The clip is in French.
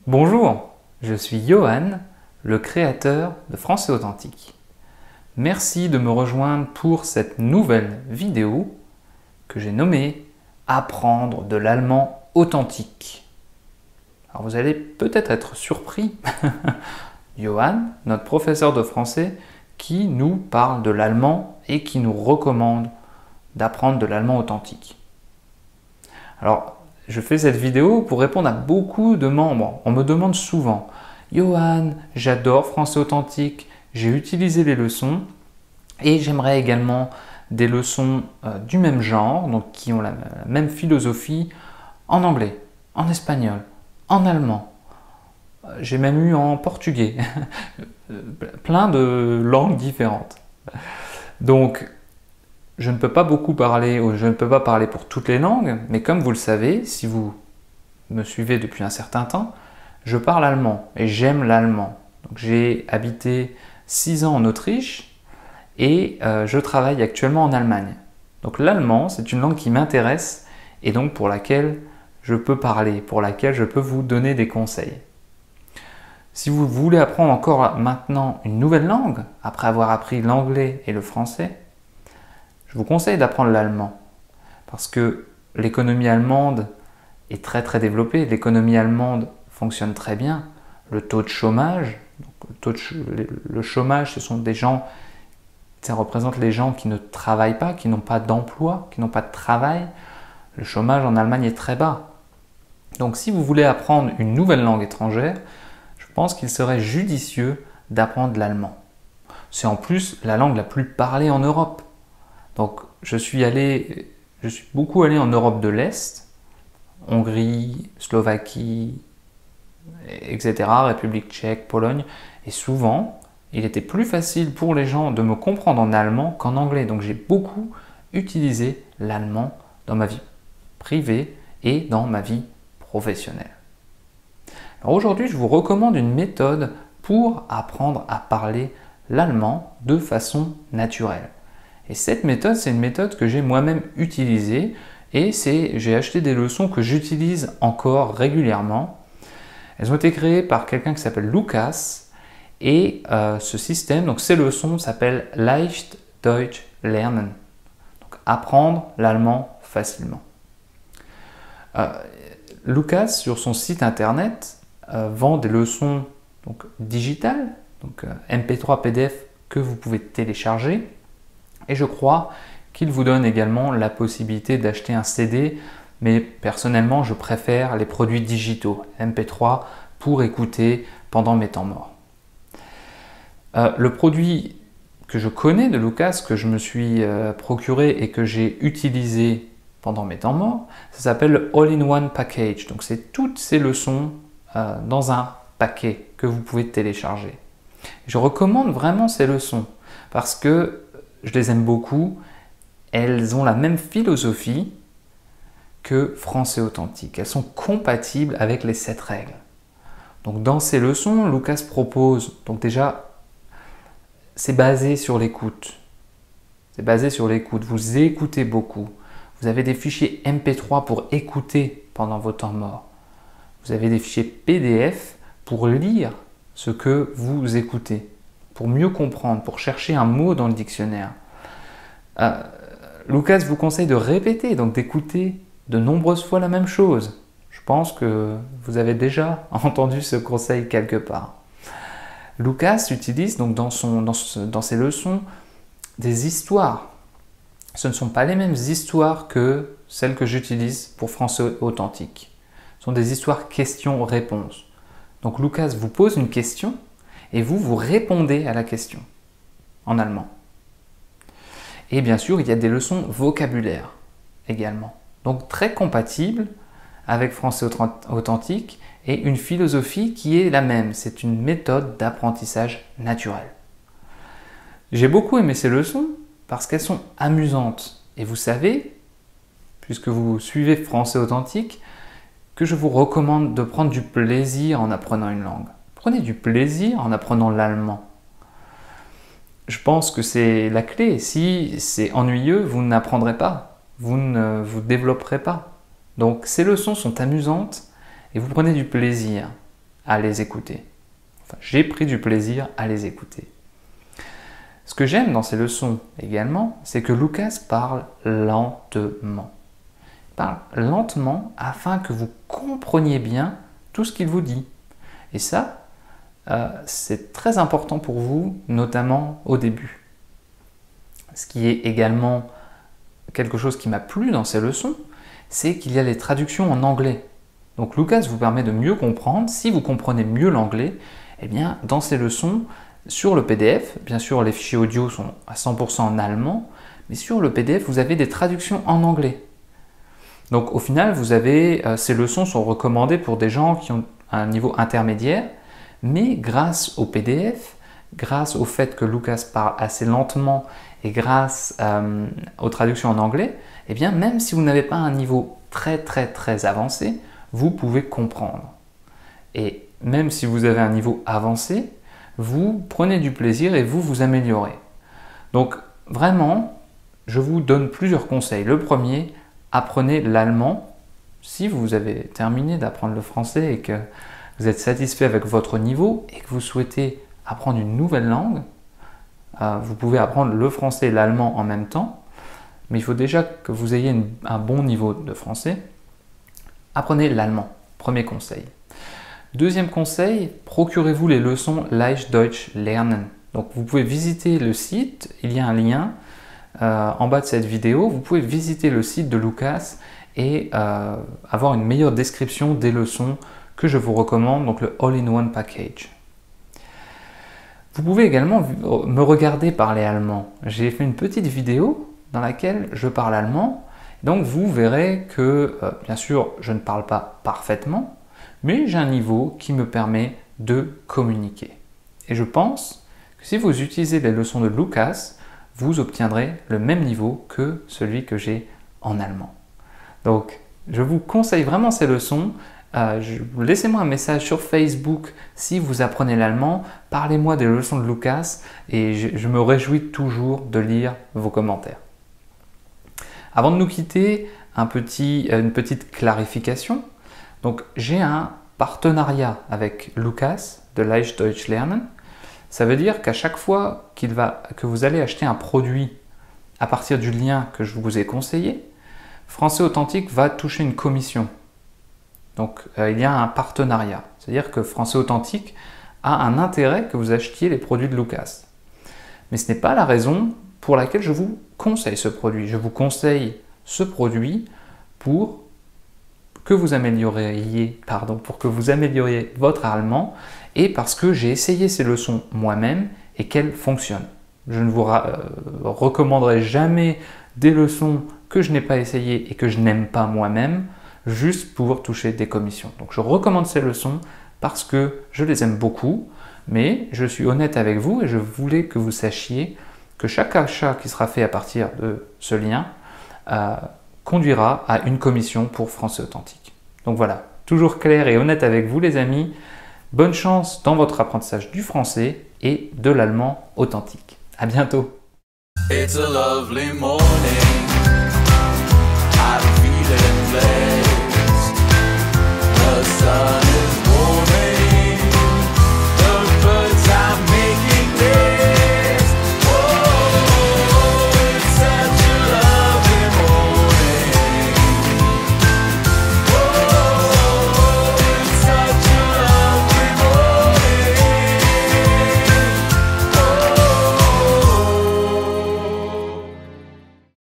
Bonjour, je suis Johan, le créateur de Français Authentique. Merci de me rejoindre pour cette nouvelle vidéo que j'ai nommée Apprendre de l'allemand authentique. Alors vous allez peut-être être surpris, Johan, notre professeur de français, qui nous parle de l'allemand et qui nous recommande d'apprendre de l'allemand authentique. Alors, je fais cette vidéo pour répondre à beaucoup de membres. On me demande souvent « Johan, j'adore Français Authentique, j'ai utilisé les leçons et j'aimerais également des leçons du même genre, donc qui ont la même philosophie en anglais, en espagnol, en allemand. J'ai même eu en portugais, plein de langues différentes. Donc, je ne peux pas beaucoup parler, ou je ne peux pas parler pour toutes les langues, mais comme vous le savez, si vous me suivez depuis un certain temps, je parle allemand et j'aime l'allemand. Donc j'ai habité 6 ans en Autriche et je travaille actuellement en Allemagne. Donc l'allemand, c'est une langue qui m'intéresse et donc pour laquelle je peux parler, pour laquelle je peux vous donner des conseils. Si vous voulez apprendre encore maintenant une nouvelle langue, après avoir appris l'anglais et le français, je vous conseille d'apprendre l'allemand parce que l'économie allemande est très développée. L'économie allemande fonctionne très bien. Le taux de chômage, le chômage, ce sont des gens, ça représente les gens qui ne travaillent pas, qui n'ont pas d'emploi, qui n'ont pas de travail. Le chômage en Allemagne est très bas. Donc si vous voulez apprendre une nouvelle langue étrangère, je pense qu'il serait judicieux d'apprendre l'allemand. C'est en plus la langue la plus parlée en Europe. Donc je suis beaucoup allé en Europe de l'Est, Hongrie, Slovaquie, etc., République tchèque, Pologne, et souvent il était plus facile pour les gens de me comprendre en allemand qu'en anglais. Donc j'ai beaucoup utilisé l'allemand dans ma vie privée et dans ma vie professionnelle. Alors aujourd'hui, je vous recommande une méthode pour apprendre à parler l'allemand de façon naturelle. Et cette méthode, c'est une méthode que j'ai moi-même utilisée et j'ai acheté des leçons que j'utilise encore régulièrement. Elles ont été créées par quelqu'un qui s'appelle Lucas et ce système, donc ces leçons s'appellent Leicht Deutsch lernen, donc apprendre l'allemand facilement. Lucas, sur son site internet, vend des leçons donc, digitales, donc MP3 PDF que vous pouvez télécharger. Et je crois qu'il vous donne également la possibilité d'acheter un CD, mais personnellement, je préfère les produits digitaux, MP3, pour écouter pendant mes temps morts. Le produit que je connais de Lucas, que je me suis procuré et que j'ai utilisé pendant mes temps morts, ça s'appelle All-in-One Package. Donc c'est toutes ces leçons dans un paquet que vous pouvez télécharger. Je recommande vraiment ces leçons parce que je les aime beaucoup. Elles ont la même philosophie que Français Authentique. Elles sont compatibles avec les 7 règles. Donc dans ces leçons, Lucas propose, donc déjà, c'est basé sur l'écoute. C'est basé sur l'écoute. Vous écoutez beaucoup. Vous avez des fichiers MP3 pour écouter pendant vos temps morts. Vous avez des fichiers PDF pour lire ce que vous écoutez, pour mieux comprendre, pour chercher un mot dans le dictionnaire. Lucas vous conseille de répéter, donc d'écouter de nombreuses fois la même chose. Je pense que vous avez déjà entendu ce conseil quelque part. Lucas utilise donc dans ses leçons des histoires. Ce ne sont pas les mêmes histoires que celles que j'utilise pour Français Authentique. Ce sont des histoires questions-réponses. Donc Lucas vous pose une question et vous répondez à la question en allemand. Et bien sûr, il y a des leçons vocabulaire également. Donc très compatibles avec Français Authentique et une philosophie qui est la même. C'est une méthode d'apprentissage naturel. J'ai beaucoup aimé ces leçons parce qu'elles sont amusantes. Et vous savez, puisque vous suivez Français Authentique, que je vous recommande de prendre du plaisir en apprenant une langue. Prenez du plaisir en apprenant l'allemand. Je pense que c'est la clé. Si c'est ennuyeux, vous n'apprendrez pas, vous ne vous développerez pas. Donc ces leçons sont amusantes et vous prenez du plaisir. à les écouter. Enfin, j'ai pris du plaisir à les écouter. Ce que j'aime dans ces leçons également, c'est que Lucas parle lentement. Il parle lentement afin que vous compreniez bien tout ce qu'il vous dit. Et ça, c'est très important pour vous, notamment au début. Ce qui est également quelque chose qui m'a plu dans ces leçons, c'est qu'il y a les traductions en anglais. Donc Lucas vous permet de mieux comprendre. Si vous comprenez mieux l'anglais, eh bien dans ces leçons, sur le PDF, bien sûr les fichiers audio sont à 100% en allemand, mais sur le PDF vous avez des traductions en anglais. Donc au final, ces leçons sont recommandées pour des gens qui ont un niveau intermédiaire, mais grâce au PDF, grâce au fait que Lucas parle assez lentement et grâce aux traductions en anglais, eh bien même si vous n'avez pas un niveau très avancé, vous pouvez comprendre. Et même si vous avez un niveau avancé, vous prenez du plaisir et vous vous améliorez. Donc vraiment, je vous donne plusieurs conseils. Le premier, apprenez l'allemand. Si vous avez terminé d'apprendre le français et que vous êtes satisfait avec votre niveau et que vous souhaitez apprendre une nouvelle langue, vous pouvez apprendre le français et l'allemand en même temps, mais il faut déjà que vous ayez un bon niveau de français. Apprenez l'allemand, premier conseil. Deuxième conseil, procurez-vous les leçons Leicht Deutsch lernen. Donc vous pouvez visiter le site, il y a un lien en bas de cette vidéo, vous pouvez visiter le site de Lucas et avoir une meilleure description des leçons que je vous recommande, donc le All-in-One Package. Vous pouvez également me regarder parler allemand. J'ai fait une petite vidéo dans laquelle je parle allemand, donc vous verrez que, bien sûr, je ne parle pas parfaitement, mais j'ai un niveau qui me permet de communiquer. Et je pense que si vous utilisez les leçons de Lucas, vous obtiendrez le même niveau que celui que j'ai en allemand. Donc, je vous conseille vraiment ces leçons. Laissez-moi un message sur Facebook si vous apprenez l'allemand. Parlez-moi des leçons de Lucas et je me réjouis toujours de lire vos commentaires. Avant de nous quitter, une petite clarification. Donc, j'ai un partenariat avec Lucas de Leicht Deutsch lernen. Ça veut dire qu'à chaque fois que vous allez acheter un produit à partir du lien que je vous ai conseillé, Français Authentique va toucher une commission. Donc il y a un partenariat, c'est-à-dire que Français Authentique a un intérêt que vous achetiez les produits de Lucas. Mais ce n'est pas la raison pour laquelle je vous conseille ce produit. Je vous conseille ce produit pour que vous amélioriez votre allemand et parce que j'ai essayé ces leçons moi-même et qu'elles fonctionnent. Je ne vous recommanderai jamais des leçons que je n'ai pas essayées et que je n'aime pas moi-même juste pour toucher des commissions. Donc je recommande ces leçons parce que je les aime beaucoup, mais je suis honnête avec vous et je voulais que vous sachiez que chaque achat qui sera fait à partir de ce lien conduira à une commission pour Français Authentique. Donc voilà, toujours clair et honnête avec vous les amis. Bonne chance dans votre apprentissage du français et de l'allemand authentique. À bientôt. It's a lovely morning. I'm feeling blessed.